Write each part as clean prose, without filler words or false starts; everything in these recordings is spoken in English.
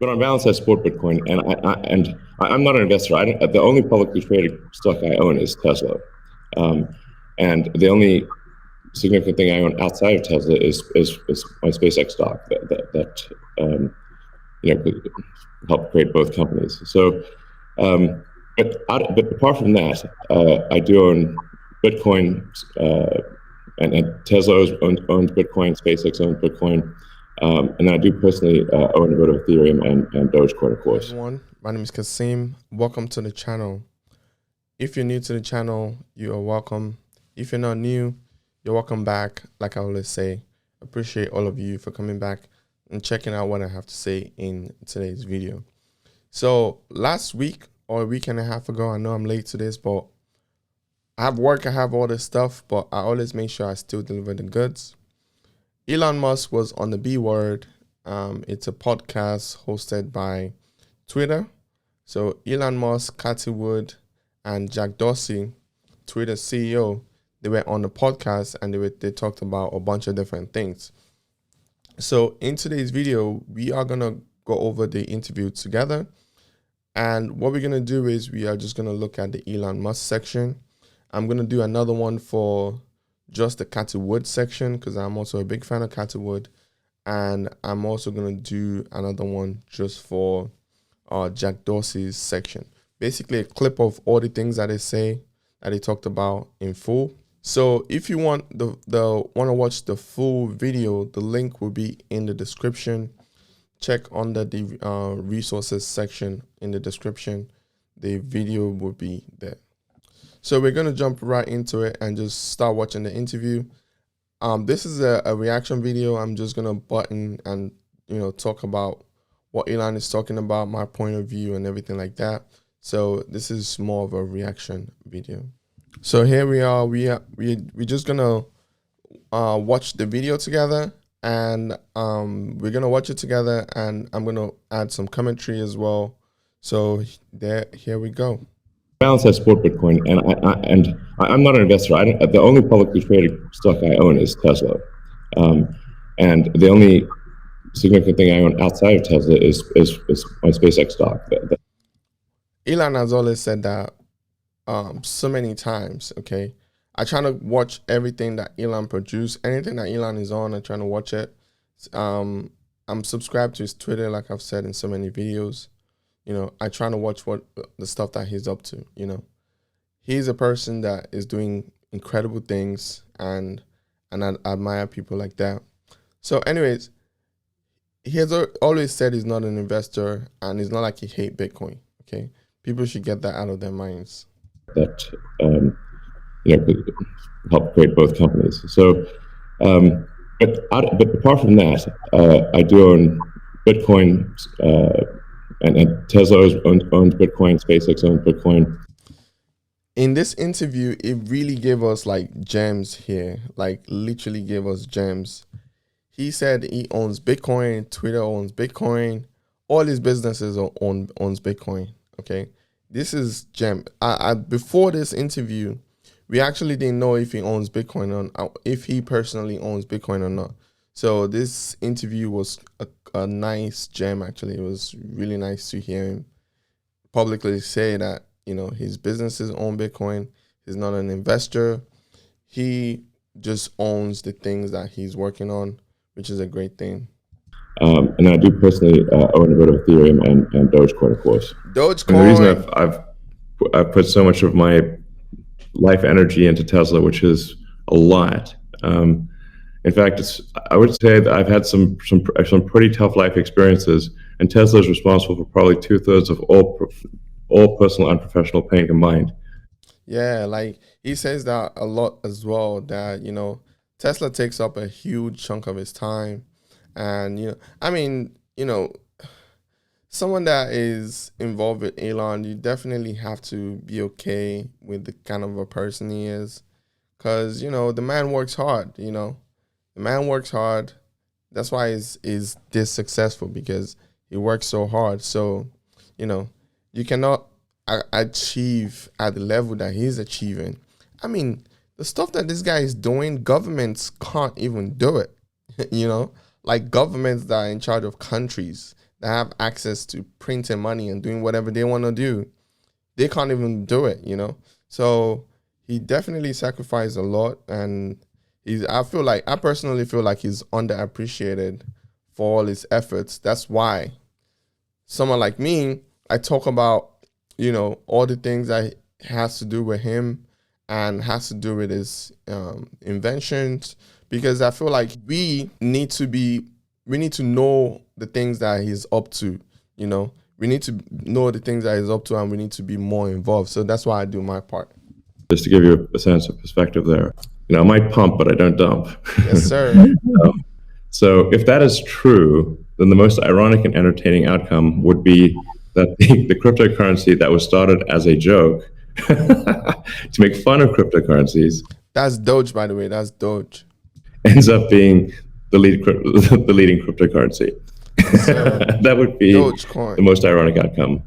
But on balance, I support Bitcoin, and I'm not an investor. The only publicly traded stock I own is Tesla, um, and the only significant thing I own outside of Tesla is my SpaceX stock that could help create both companies. So, but apart from that, I do own Bitcoin, and Tesla owns Bitcoin, SpaceX owns Bitcoin. And then I do personally own a bit of Ethereum and Dogecoin, of course. Everyone, my name is Kaseem. Welcome to the channel. If you're new to the channel, you are welcome. If you're not new, you're welcome back. Like I always say, appreciate all of you for coming back and checking out what I have to say in today's video. So last week or a week and a half ago, I know I'm late to this, but I have work, I have all this stuff, but I always make sure I still deliver the goods. Elon Musk was on the B Word. It's a podcast hosted by Twitter. So Elon Musk, Cathie Wood, and Jack Dorsey, Twitter CEO, they were on the podcast and they talked about a bunch of different things. So in today's video, we are gonna go over the interview together. And what we're gonna do is we are just gonna look at the Elon Musk section. I'm gonna do another one for just the Cathie Wood section because I'm also a big fan of Cathie Wood, and I'm also gonna do another one just for Jack Dorsey's section. Basically, a clip of all the things that they say that they talked about in full. So if you want want to watch the full video, the link will be in the description. Check under the resources section in the description. The video will be there. So we're going to jump right into it and just start watching the interview. This is a reaction video. I'm just going to button and, talk about what Elon is talking about, my point of view and everything like that. So this is more of a reaction video. So here we are. We're just going to watch the video together, and we're going to watch it together, and I'm going to add some commentary as well. So here we go. Balance, I support Bitcoin, and I'm not an investor. The only publicly traded stock I own is Tesla, and the only significant thing I own outside of Tesla is my SpaceX stock. Elon has always said that so many times. Okay, I try to watch everything that Elon produces. Anything that Elon is on, I try to watch it. I'm subscribed to his Twitter, like I've said in so many videos. I try to watch what the stuff that he's up to. He's a person that is doing incredible things, and I admire people like that. So anyways, he has always said he's not an investor, and it's not like he hates Bitcoin. Okay, people should get that out of their minds. That could help create both companies. So, but apart from that, I do own Bitcoin. And Tesla owns Bitcoin, SpaceX owns Bitcoin. In this interview, it really gave us like gems here, like literally gave us gems. He said he owns Bitcoin, Twitter owns Bitcoin, all his businesses owns Bitcoin. Okay, this is gem. Before this interview, we actually didn't know if he owns Bitcoin or if he personally owns Bitcoin or not. So this interview was a nice gem. Actually, it was really nice to hear him publicly say that his businesses own Bitcoin. He's not an investor. He just owns the things that he's working on, which is a great thing. And I do personally own a bit of Ethereum and Dogecoin, of course. Dogecoin. And the reason I've put so much of my life energy into Tesla, which is a lot. In fact, I would say that I've had some pretty tough life experiences, and Tesla is responsible for probably 2/3 of all personal and professional pain combined. Yeah, like he says that a lot as well. That Tesla takes up a huge chunk of his time, and someone that is involved with Elon, you definitely have to be okay with the kind of a person he is, because the man works hard. The man works hard. That's why he's this successful, because he works so hard. So, you cannot achieve at the level that he's achieving. I mean, the stuff that this guy is doing, governments can't even do it. Like governments that are in charge of countries, that have access to printing money and doing whatever they want to do, they can't even do it, you know? So he definitely sacrificed a lot, and I personally feel like he's underappreciated for all his efforts. That's why someone like me, I talk about, all the things that has to do with him and has to do with his inventions, because I feel like we need to know the things that he's up to, we need to know the things that he's up to, and we need to be more involved. So that's why I do my part. Just to give you a sense of perspective there, I might pump, but I don't dump. Yes, sir. So if that is true, then the most ironic and entertaining outcome would be that the cryptocurrency that was started as a joke to make fun of cryptocurrencies. That's Doge, by the way. That's Doge. Ends up being the leading cryptocurrency. That would be Dogecoin. The most ironic outcome.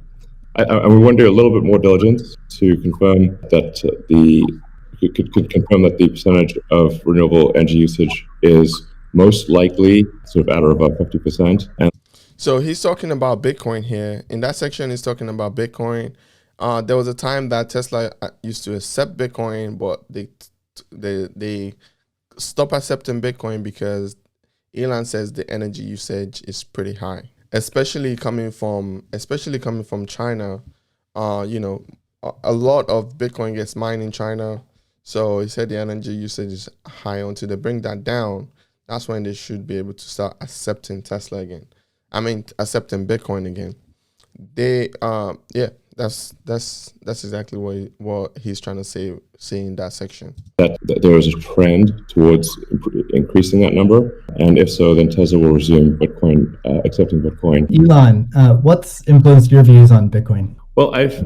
I we want to do a little bit more diligence to confirm that confirm that the percentage of renewable energy usage is most likely sort of at or above 50%. And so he's talking about Bitcoin here. In that section, he's talking about Bitcoin. There was a time that Tesla used to accept Bitcoin, but they stopped accepting Bitcoin because Elon says the energy usage is pretty high, especially coming from China. A lot of Bitcoin gets mined in China, so he said the energy usage is high. Until they bring that down, that's when they should be able to start accepting Tesla again. I mean, accepting Bitcoin again. That's exactly what he's trying to say in that section. That there is a trend towards increasing that number, and if so, then Tesla will resume Bitcoin, accepting Bitcoin. Elon, what's influenced your views on Bitcoin? Well, I've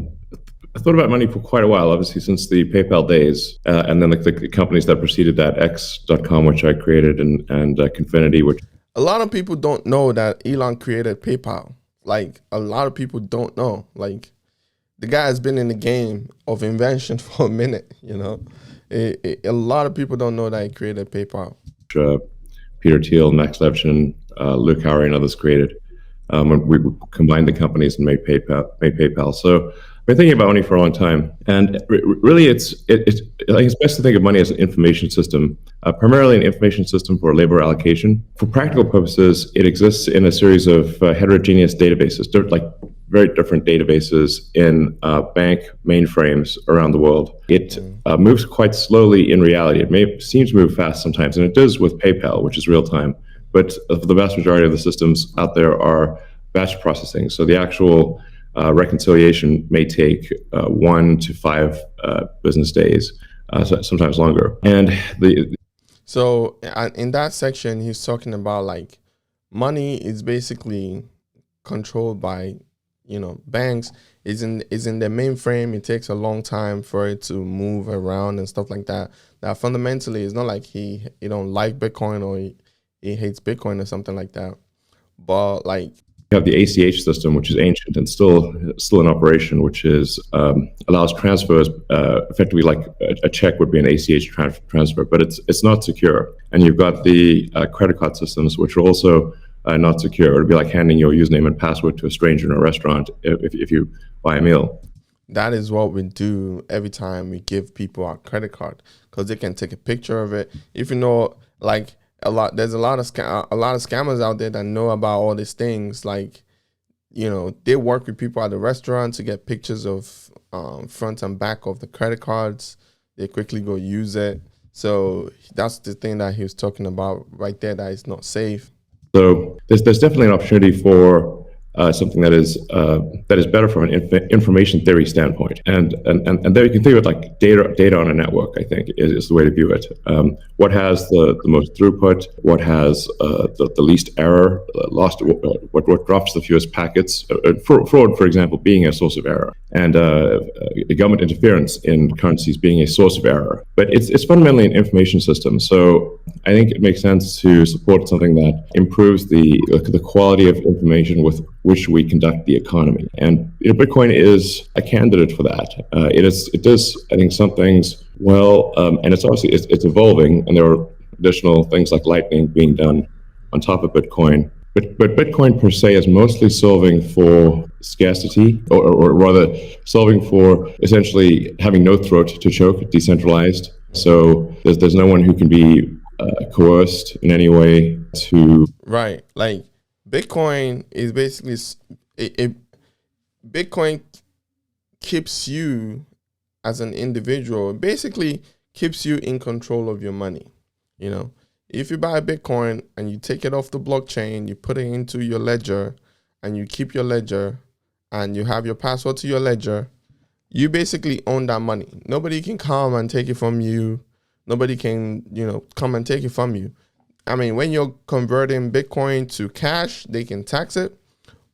thought about money for quite a while, obviously since the PayPal days, and then the companies that preceded that, X.com, which I created, and Confinity, which a lot of people don't know that Elon created PayPal. Like, a lot of people don't know. Like, the guy has been in the game of invention for a minute, A lot of people don't know that he created PayPal. Peter Thiel, Max Levchin, Luke Howry, and others created. When we combined the companies and made PayPal. So I've been thinking about money for a long time, and really, it's best to think of money as an information system, primarily an information system for labor allocation. For practical purposes, it exists in a series of heterogeneous databases, like very different databases in bank mainframes around the world. It moves quite slowly in reality. It seems to move fast sometimes, and it does with PayPal, which is real time. But the vast majority of the systems out there are batch processing. So the actual reconciliation may take 1 to 5 business days, sometimes longer. And so in that section, he's talking about like money is basically controlled by banks. Is in the mainframe. It takes a long time for it to move around and stuff like that. That fundamentally, it's not like he don't like Bitcoin or he hates Bitcoin or something like that. But like, you have the ACH system, which is ancient and still in operation, which is allows transfers effectively like a check would be an ACH transfer, but it's not secure. And you've got the credit card systems, which are also not secure. It would be like handing your username and password to a stranger in a restaurant if you buy a meal. That is what we do every time we give people our credit card, because they can take a picture of it. If like. There's a lot of scammers out there that know about all these things. Like, they work with people at the restaurant to get pictures of front and back of the credit cards. They quickly go use it. So that's the thing that he was talking about right there, that is not safe. So there's definitely an opportunity for something that is better from an information theory standpoint, and there you can think of it like data on a network. I think is the way to view it. What has the most throughput? What has the least error? What drops the fewest packets? Fraud, for example, being a source of error, and government interference in currencies being a source of error. But it's fundamentally an information system. So I think it makes sense to support something that improves the quality of information with which we conduct the economy. And Bitcoin is a candidate for that. It does, I think, some things well, and it's obviously it's evolving, and there are additional things like Lightning being done on top of Bitcoin. But Bitcoin per se is mostly solving for scarcity, or rather solving for essentially having no throat to choke, decentralized. So there's no one who can be coerced in any way to. Right. Like Bitcoin is basically Bitcoin keeps you as an individual, basically keeps you in control of your money. You know, if you buy Bitcoin and you take it off the blockchain, you put it into your ledger and you keep your ledger and you have your password to your ledger, you basically own that money. Nobody can come and take it from you. Nobody can, come and take it from you. I mean, when you're converting Bitcoin to cash, they can tax it.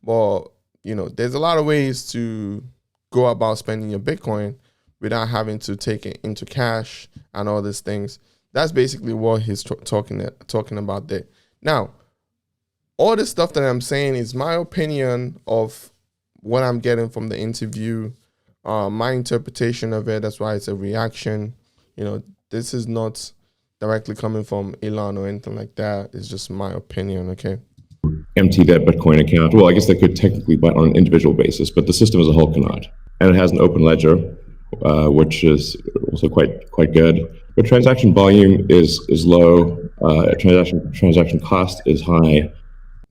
But, there's a lot of ways to go about spending your Bitcoin without having to take it into cash and all these things. That's basically what he's talking about there. Now, all this stuff that I'm saying is my opinion of what I'm getting from the interview, my interpretation of it. That's why it's a reaction. This is not directly coming from Elon or anything like that. It's just my opinion, okay? Empty that Bitcoin account. Well, I guess they could technically buy on an individual basis, but the system as a whole cannot. And it has an open ledger, which is also quite good. But transaction volume is low. Transaction cost is high.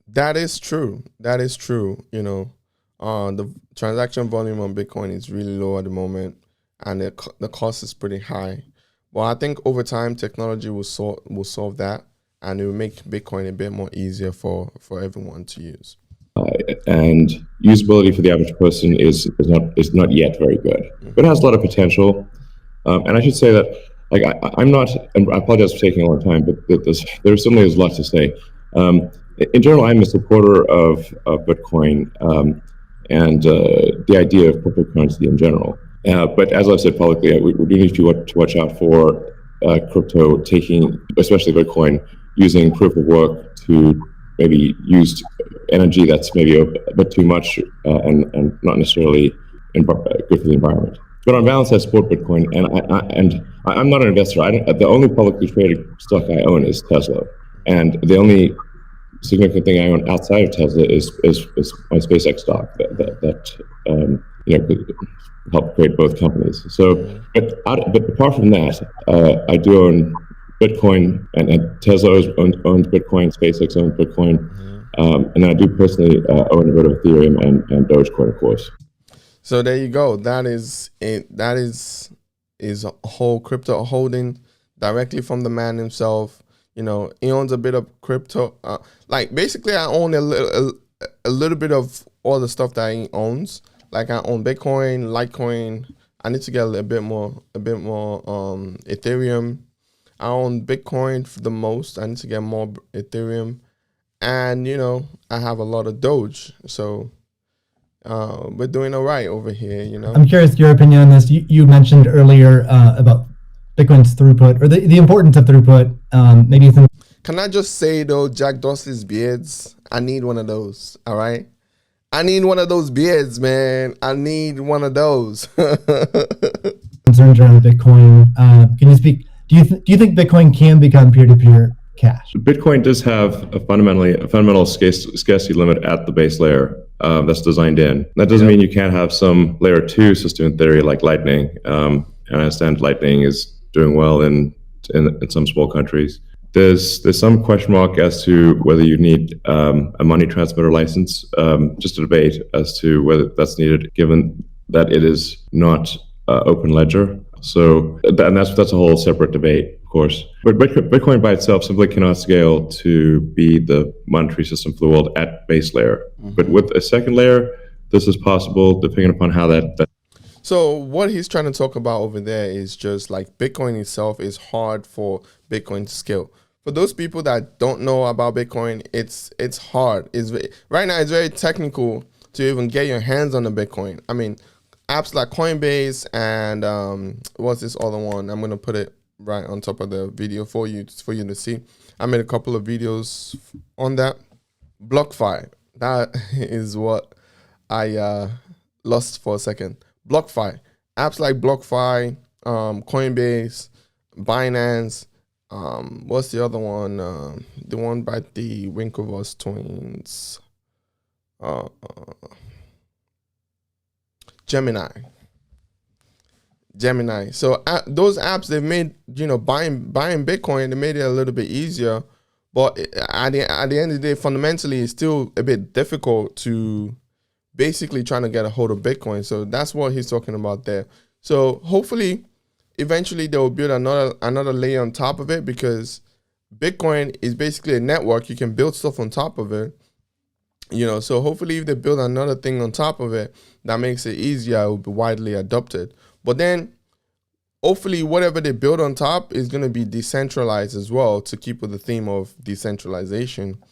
That is true. The transaction volume on Bitcoin is really low at the moment, and the cost is pretty high. Well, I think over time, technology will solve that, and it will make Bitcoin a bit more easier for everyone to use. And usability for the average person is not yet very good, but it has a lot of potential. And I should say that, like, I'm not, and I apologize for taking a long time, but there certainly is a lot to say. In general, I'm a supporter of Bitcoin and the idea of cryptocurrency in general. But as I've said publicly, we do need to watch out for crypto taking, especially Bitcoin, using proof of work to maybe use energy that's maybe a bit too much and not necessarily good for the environment. But on balance, I support Bitcoin, and I'm not an investor. The only publicly traded stock I own is Tesla, and the only significant thing I own outside of Tesla is my SpaceX stock that could help create both companies. So, but apart from that, I do own Bitcoin, and Tesla owns Bitcoin, SpaceX owns Bitcoin, and I do personally own a bit of Ethereum and Dogecoin, of course. So there you go. That is it. That is a whole crypto holding directly from the man himself. He owns a bit of crypto. Like basically, I own a little bit of all the stuff that he owns. Like I own Bitcoin, Litecoin. I need to get a bit more Ethereum. I own Bitcoin for the most. I need to get more Ethereum, and I have a lot of Doge. So we're doing all right over here. I'm curious your opinion on this. You mentioned earlier about Bitcoin's throughput, or the importance of throughput. Maybe some. Can I just say though, Jack Dorsey's beards? I need one of those. All right, I need one of those beards, man. I need one of those. Concerns around Bitcoin. Can you speak? Do you think Bitcoin can become peer-to-peer cash? Bitcoin does have a fundamental scarcity limit at the base layer that's designed in. That doesn't mean you can't have some layer 2 system in theory like Lightning. And I understand Lightning is doing well in some small countries. There's some question mark as to whether you need a money transmitter license. Just a debate as to whether that's needed, given that it is not open ledger. So, and that's a whole separate debate, of course. But Bitcoin by itself simply cannot scale to be the monetary system for the world at base layer. But with a second layer, this is possible, depending upon how that. So what he's trying to talk about over there is just like Bitcoin itself is hard for Bitcoin to scale. For those people that don't know about Bitcoin, it's hard. Right now it's very technical to even get your hands on the Bitcoin. I mean, apps like Coinbase and what's this other one? I'm gonna put it right on top of the video for you to see. I made a couple of videos on that. BlockFi, that is what I lost for a second. BlockFi, apps like BlockFi, Coinbase, Binance, What's the other one? The one by the Winklevoss twins. Gemini. So those apps, they've made, buying Bitcoin, they made it a little bit easier. But at the end of the day, fundamentally, it's still a bit difficult to basically trying to get a hold of Bitcoin. So that's what he's talking about there. So hopefully, eventually they will build another layer on top of it, because Bitcoin is basically a network. You can build stuff on top of it. So hopefully if they build another thing on top of it that makes it easier, it will be widely adopted. But then hopefully whatever they build on top is going to be decentralized as well, to keep with the theme of decentralization.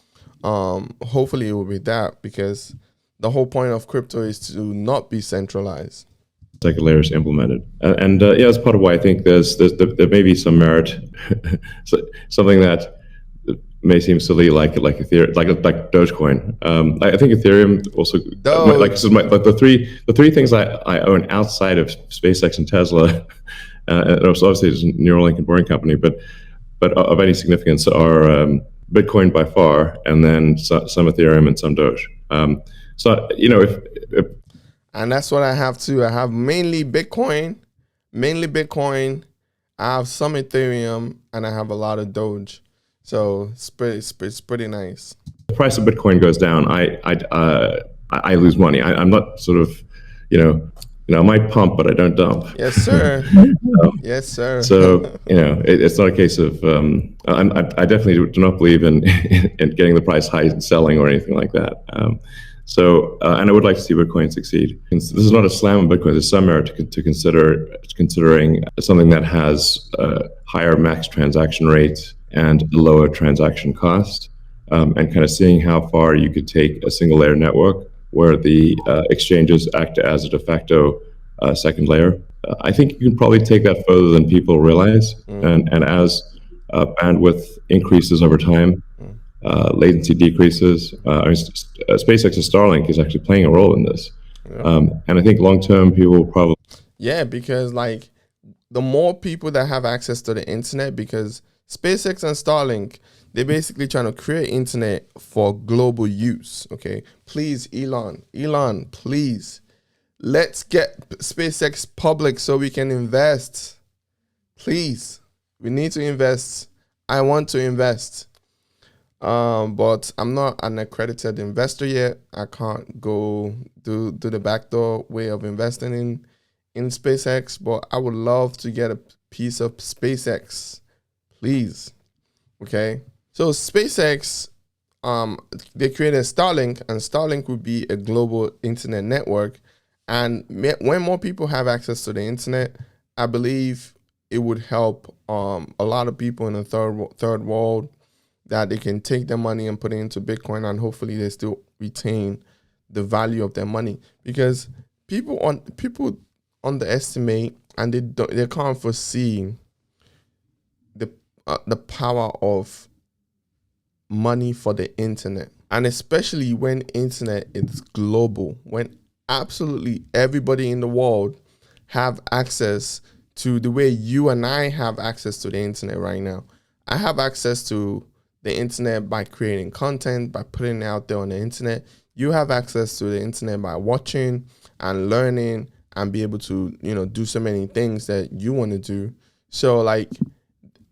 Hopefully it will be that, because the whole point of crypto is to not be centralized. Second layer is implemented, and that's part of why I think there may be some merit, something that may seem silly, like Ethereum, like Dogecoin. I think Ethereum also, the three things I own outside of SpaceX and Tesla, and obviously it's a Neuralink and Boring Company, but of any significance are Bitcoin by far, and then some Ethereum and some Doge. And that's what I have too. I have mainly Bitcoin. I have some Ethereum, and I have a lot of Doge. So it's pretty nice. The price of Bitcoin goes down, I lose money. I'm not sort of, I might pump, but I don't dump. Yes, sir. Yes, sir. So it's not a case of I definitely do not believe in getting the price high and selling or anything like that. And I would like to see Bitcoin succeed. This is not a slam on Bitcoin. There's some merit to considering something that has higher max transaction rates and lower transaction cost, and kind of seeing how far you could take a single layer network where the exchanges act as a de facto second layer. I think you can probably take that further than people realize. And as bandwidth increases over time, latency decreases. SpaceX and Starlink is actually playing a role in this. And I think long term people will probably... Yeah, because the more people that have access to the internet, because SpaceX and Starlink, they're basically trying to create internet for global use. Okay, please, Elon, please, let's get SpaceX public so we can invest. Please, we need to invest. I want to invest, but I'm not an accredited investor yet. I can't go do the backdoor way of investing in SpaceX, but I would love to get a piece of SpaceX. Please. Okay. So SpaceX, they created Starlink, and Starlink would be a global internet network. And when more people have access to the internet, I believe it would help a lot of people in the third world, that they can take their money and put it into Bitcoin, and hopefully they still retain the value of their money, because people underestimate, and they can't foresee the power of money for the internet. And especially when internet is global, when absolutely everybody in the world have access to the way you and I have access to the internet right now. I have access to the internet by creating content, by putting it out there on the internet. You have access to the internet by watching and learning and be able to, do so many things that you want to do. So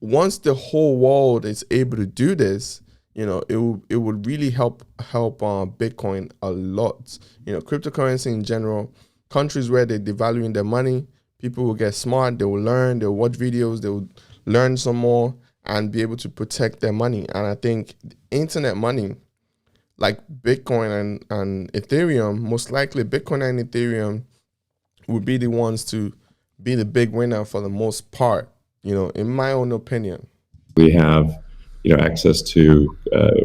once the whole world is able to do this, it would really help Bitcoin a lot. Cryptocurrency in general, countries where they're devaluing their money, people will get smart, they will learn, they'll watch videos, they will learn some more and be able to protect their money. And I think internet money, like Bitcoin and Ethereum, most likely Bitcoin and Ethereum would be the ones to be the big winner for the most part, in my own opinion. We have, access to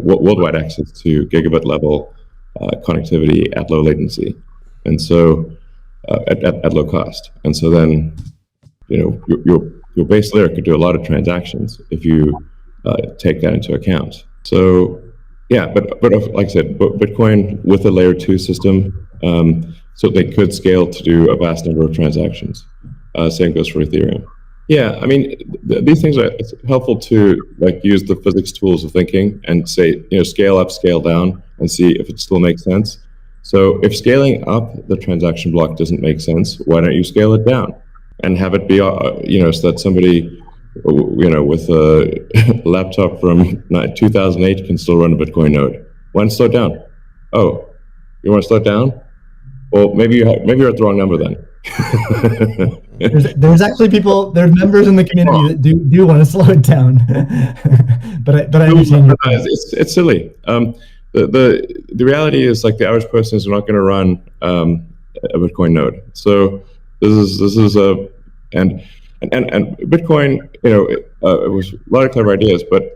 worldwide access to gigabit level connectivity at low latency, and so at low cost. And so then, your base layer could do a lot of transactions if you take that into account. So yeah, but like I said, Bitcoin with a layer 2 system certainly could scale to do a vast number of transactions. Same goes for Ethereum. Yeah, I mean, these things are, it's helpful to like use the physics tools of thinking and say, scale up, scale down, and see if it still makes sense. So if scaling up the transaction block doesn't make sense, why don't you scale it down and have it be, so that somebody, with a laptop from 2008 can still run a Bitcoin node. Why not slow it down? Oh, you want to slow it down? Well, maybe you're at the wrong number then. There's actually there's members in the community that do want to slow it down, but I understand your point. It's silly. The reality is, like, the average person is not going to run a Bitcoin node. So this is a and Bitcoin. It was a lot of clever ideas, but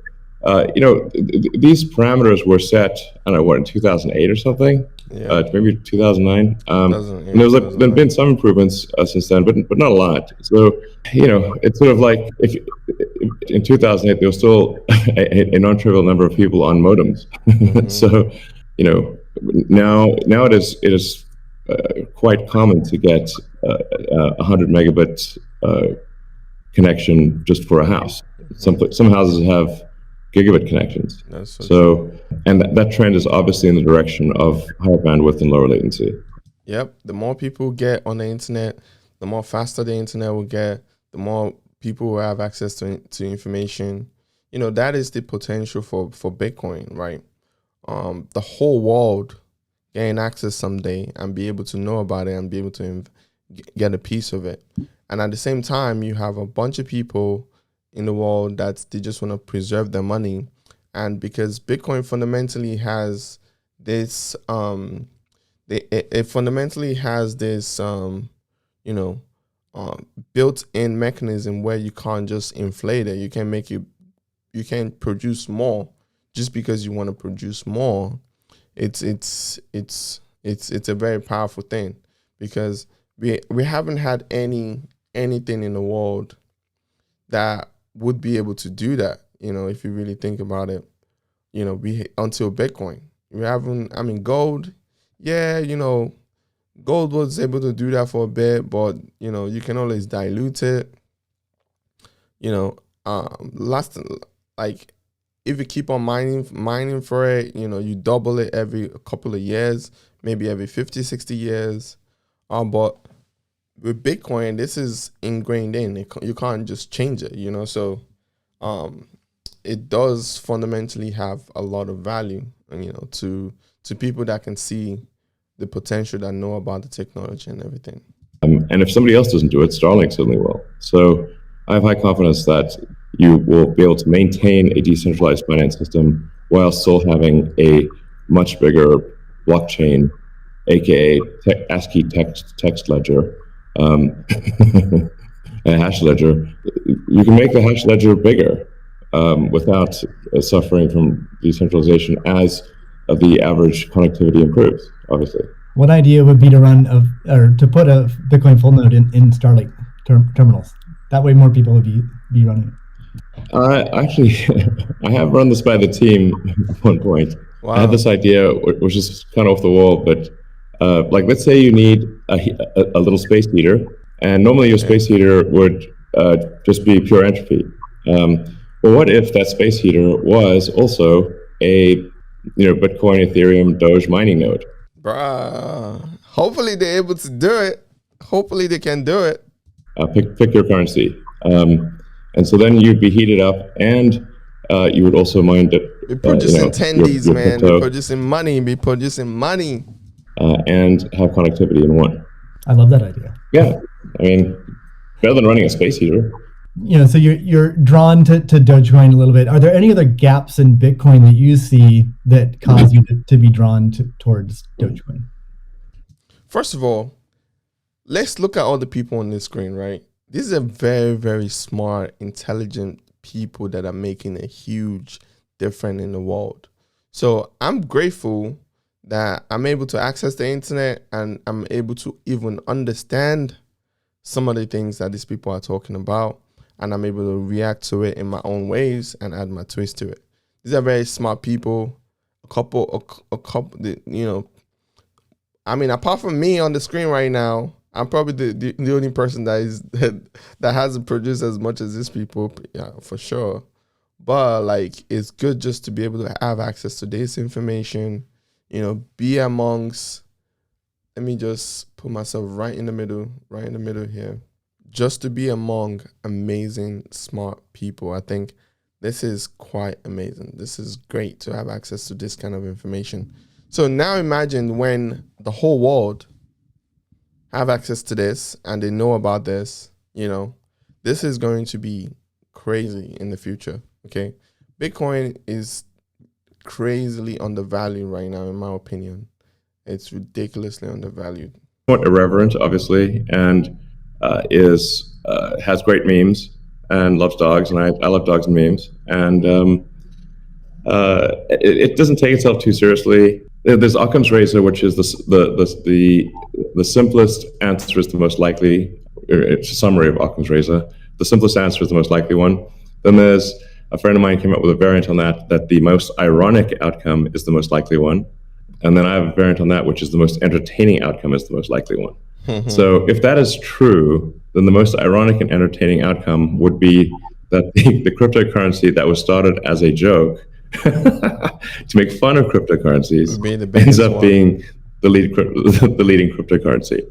these parameters were set, I don't know, in 2008 or something. Yeah. Maybe 2009. And there's been some improvements since then, but not a lot. So it's sort of like if in 2008 there was still a non-trivial number of people on modems. Mm-hmm. So now it is quite common to get 100 megabit connection just for a house. Some houses have gigabit connections. And that trend is obviously in the direction of higher bandwidth and lower latency. Yep. The more people get on the internet, the more faster the internet will get, the more people will have access to information. That is the potential for Bitcoin, right? The whole world gain access someday and be able to know about it and be able to get a piece of it. And at the same time, you have a bunch of people in the world that they just want to preserve their money. And because Bitcoin fundamentally has this it fundamentally has this built-in mechanism where you can't just inflate it. You can't produce more just because you want to produce more. It's a very powerful thing, because we haven't had anything in the world that would be able to do that, if you really think about it, until Bitcoin. We haven't, gold, gold was able to do that for a bit, but, you can always dilute it. If you keep on mining for it, you double it every couple of years, maybe every 50, 60 years. But with Bitcoin, this is ingrained in. You can't just change it, So it does fundamentally have a lot of value, to people that can see the potential, that know about the technology and everything. And if somebody else doesn't do it, Starlink certainly will. So I have high confidence that you will be able to maintain a decentralized finance system while still having a much bigger blockchain, aka ASCII text ledger, a hash ledger. You can make the hash ledger bigger without suffering from decentralization as the average connectivity improves, obviously. What idea would be to to put a Bitcoin full node in Starlink terminals? That way more people would be running it. Actually, I have run this by the team at one point. Wow. I had this idea, which is kind of off the wall, but let's say you need a little space heater, and normally your space heater would just be pure entropy. Well, what if that space heater was also a Bitcoin, Ethereum, Doge mining node? Bruh, hopefully they're able to do it. Hopefully they can do it. Pick your currency. And so then you'd be heated up, and you would also mine it. Be producing tendies, man. Be producing money. And have connectivity in one. I love that idea. Yeah, better than running a space heater. So you're drawn to Dogecoin a little bit. Are there any other gaps in Bitcoin that you see that cause you to be drawn towards Dogecoin? First of all, let's look at all the people on this screen, right? These are very, very smart, intelligent people that are making a huge difference in the world. So I'm grateful that I'm able to access the internet and I'm able to even understand some of the things that these people are talking about, and I'm able to react to it in my own ways and add my twist to it. These are very smart people. A couple, apart from me on the screen right now, I'm probably the only person that hasn't produced as much as these people, yeah, for sure. But like, it's good just to be able to have access to this information, be amongst, let me just put myself right in the middle here, just to be among amazing, smart people. I think this is quite amazing. This is great to have access to this kind of information. So now imagine when the whole world have access to this and they know about this, this is going to be crazy in the future. Okay. Bitcoin is crazily undervalued right now, in my opinion. It's ridiculously undervalued. Somewhat irreverent, obviously, and has great memes and loves dogs, and I love dogs and memes. And it doesn't take itself too seriously. There's Occam's razor, which is the simplest answer is the most likely. It's a summary of Occam's razor. The simplest answer is the most likely one. Then there's a friend of mine came up with a variant on that the most ironic outcome is the most likely one. And then I have a variant on that, which is the most entertaining outcome is the most likely one. So if that is true, then the most ironic and entertaining outcome would be that the cryptocurrency that was started as a joke to make fun of cryptocurrencies ends up being the leading cryptocurrency.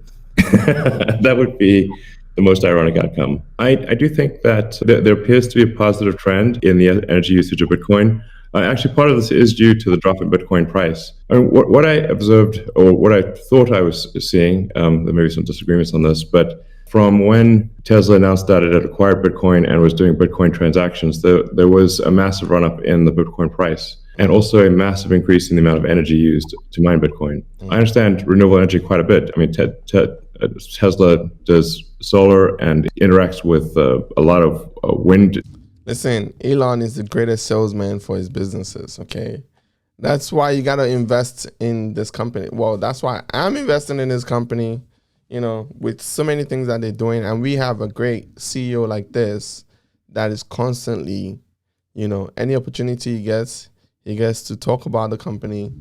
That would be the most ironic outcome. I do think that there appears to be a positive trend in the energy usage of Bitcoin. Actually, part of this is due to the drop in Bitcoin price. I mean, what I observed, or what I thought I was seeing, there may be some disagreements on this, but from when Tesla announced that it had acquired Bitcoin and was doing Bitcoin transactions, there was a massive run-up in the Bitcoin price, and also a massive increase in the amount of energy used to mine Bitcoin. I understand renewable energy quite a bit. I mean, Tesla does solar and interacts with a lot of wind. Listen, Elon is the greatest salesman for his businesses, okay? That's why you got to invest in this company. Well, that's why I'm investing in this company, with so many things that they're doing. And we have a great CEO like this that is constantly, any opportunity he gets to talk about the company.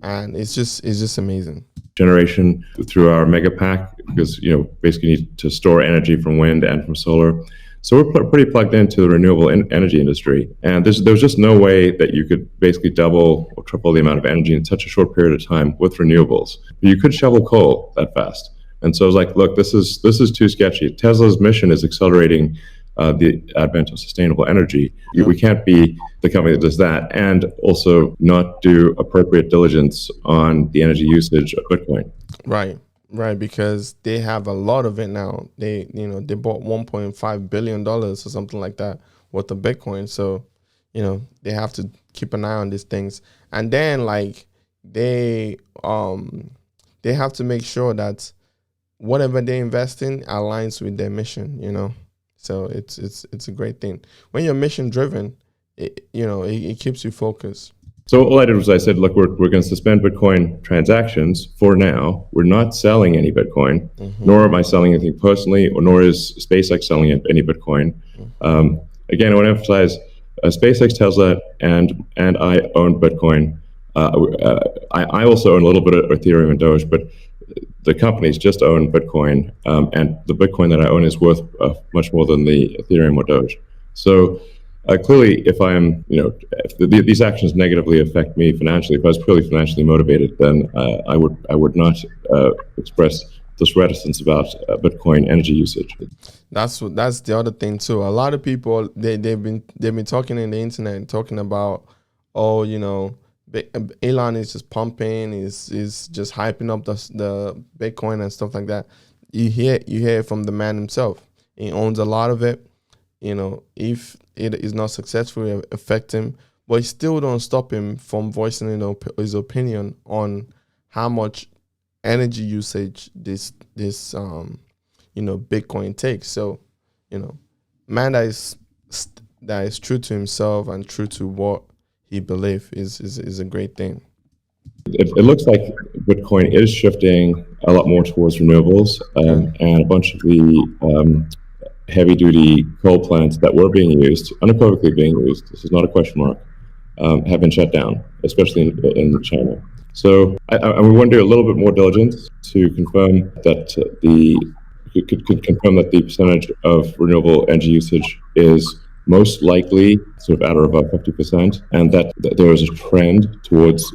And it's just amazing. Generation through our mega pack, because basically need to store energy from wind and from solar. So we're pretty plugged into the renewable energy industry, and there's just no way that you could basically double or triple the amount of energy in such a short period of time with renewables. But you could shovel coal that fast, and so I was like, look, this is too sketchy. Tesla's mission is accelerating the advent of sustainable energy. We can't be the company that does that and also not do appropriate diligence on the energy usage of Bitcoin. Right, because they have a lot of it now. They bought $1.5 billion or something like that worth of Bitcoin. So, they have to keep an eye on these things. And then they have to make sure that whatever they invest in aligns with their mission, So it's a great thing. When you're mission driven, it keeps you focused. So all I did was I said, look, we're going to suspend Bitcoin transactions for now. We're not selling any Bitcoin, nor am I selling anything personally, nor is SpaceX selling any Bitcoin. Again, I want to emphasize SpaceX, Tesla, and I own Bitcoin. I also own a little bit of Ethereum and Doge, but the companies just own Bitcoin, and the Bitcoin that I own is worth much more than the Ethereum or Doge. So clearly, if these actions negatively affect me financially, if I was purely financially motivated, then I would not express this reticence about Bitcoin energy usage. That's the other thing too. A lot of people they've been talking in the internet, talking about, Elon is just pumping, is just hyping up the Bitcoin and stuff like that. You hear it from the man himself. He owns a lot of it. If it is not successful, it affect him, but it still don't stop him from voicing his opinion on how much energy usage this Bitcoin takes. So man that is true to himself and true to what he believes is a great thing. It looks like Bitcoin is shifting a lot more towards renewables, and a bunch of the heavy-duty coal plants that were being used, unequivocally being used, this is not a question mark, have been shut down, especially in China. So we want to do a little bit more diligence to confirm that could confirm that the percentage of renewable energy usage is most likely sort of at or above 50%, and that there is a trend towards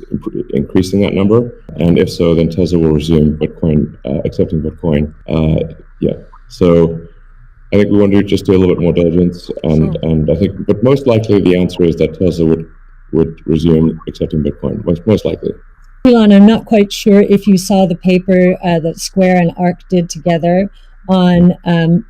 increasing that number. And if so, then Tesla will resume Bitcoin, accepting Bitcoin. Yeah. So I think we want to just do a little bit more diligence, and I think, but most likely the answer is that Tesla would resume accepting Bitcoin. Most likely. Elon, I'm not quite sure if you saw the paper that Square and ARK did together on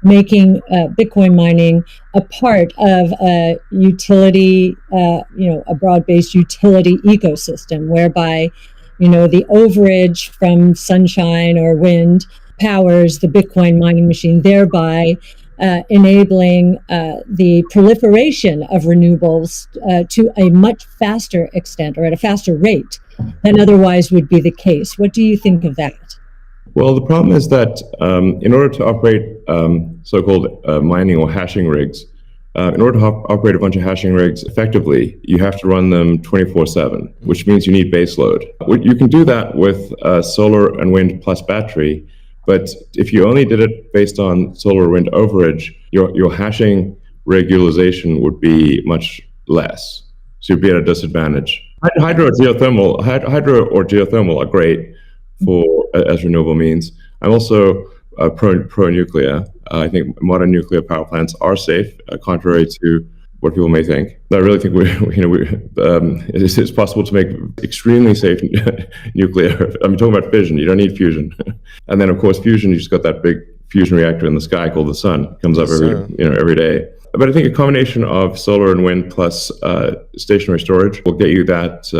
making Bitcoin mining a part of a utility, a broad-based utility ecosystem, whereby, the overage from sunshine or wind powers the Bitcoin mining machine, thereby enabling the proliferation of renewables to a much faster extent, or at a faster rate than otherwise would be the case. What do you think of that? Well, the problem is that in order to operate so-called mining or hashing rigs, in order to operate a bunch of hashing rigs effectively, you have to run them 24/7, which means you need base load. You can do that with solar and wind plus battery, but if you only did it based on solar or wind overage, your hashing rig utilization would be much less. So you'd be at a disadvantage. Hydro or geothermal are great as renewable means. I'm also pro nuclear. I think modern nuclear power plants are safe, contrary to what people may think. I really think it's possible to make extremely safe nuclear. I'm talking about fission. You don't need fusion, and then of course fusion. You just got that big fusion reactor in the sky called the sun. It comes up every day. But I think a combination of solar and wind plus stationary storage will get you that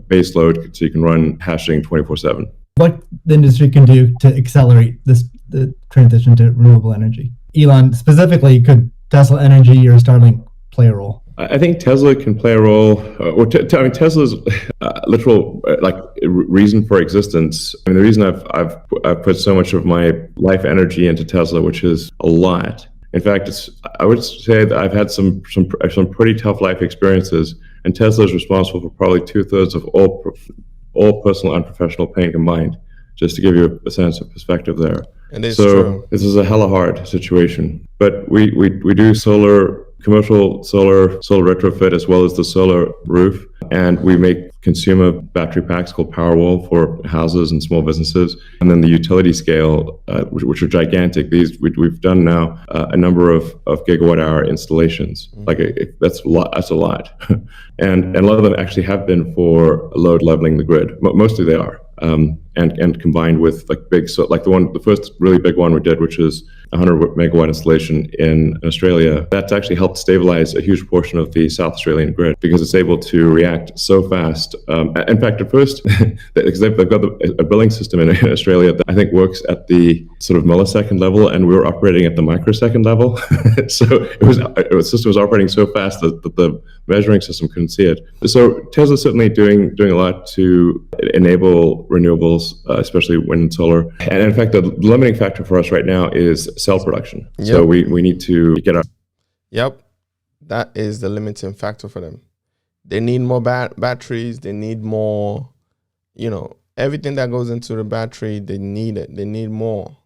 base load, so you can run hashing 24/7. What the industry can do to accelerate the transition to renewable energy? Elon, specifically, could Tesla Energy or Starlink play a role? I think Tesla can play a role. Tesla's literal reason for existence. I mean, the reason I've put so much of my life energy into Tesla, which is a lot. In fact, I would say that I've had some pretty tough life experiences, and Tesla is responsible for probably 2/3 of all personal and professional pain combined. Just to give you a sense of perspective there. It is true. This is a hella hard situation, but we do commercial solar retrofit, as well as the solar roof, and we make consumer battery packs called Powerwall for houses and small businesses, and then the utility scale, which are gigantic. We've done now a number of gigawatt hour installations. That's a lot, and a lot of them actually have been for load leveling the grid. Mostly they are. And combined with the first really big one we did, which is 100 megawatt installation in Australia, that's actually helped stabilize a huge portion of the South Australian grid, because it's able to react so fast. In fact, at first, because they've got a billing system in Australia that I think works at the sort of millisecond level, and we were operating at the microsecond level. So the system was operating so fast that the measuring system couldn't see it. So Tesla's certainly doing a lot to enable renewables, especially wind and solar. And in fact, the limiting factor for us right now is cell production. Yep. So we need to get our... Yep, that is the limiting factor for them. They need more batteries. They need more, everything that goes into the battery, they need it. They need more,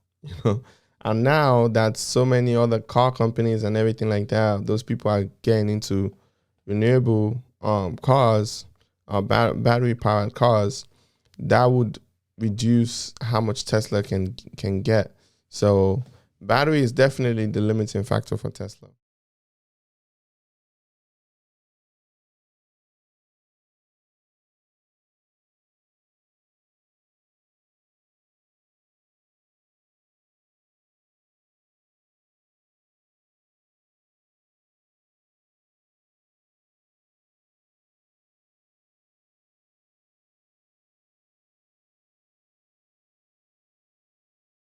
And now that so many other car companies and everything like that, those people are getting into renewable cars, battery-powered cars, that would reduce how much Tesla can get. So battery is definitely the limiting factor for Tesla.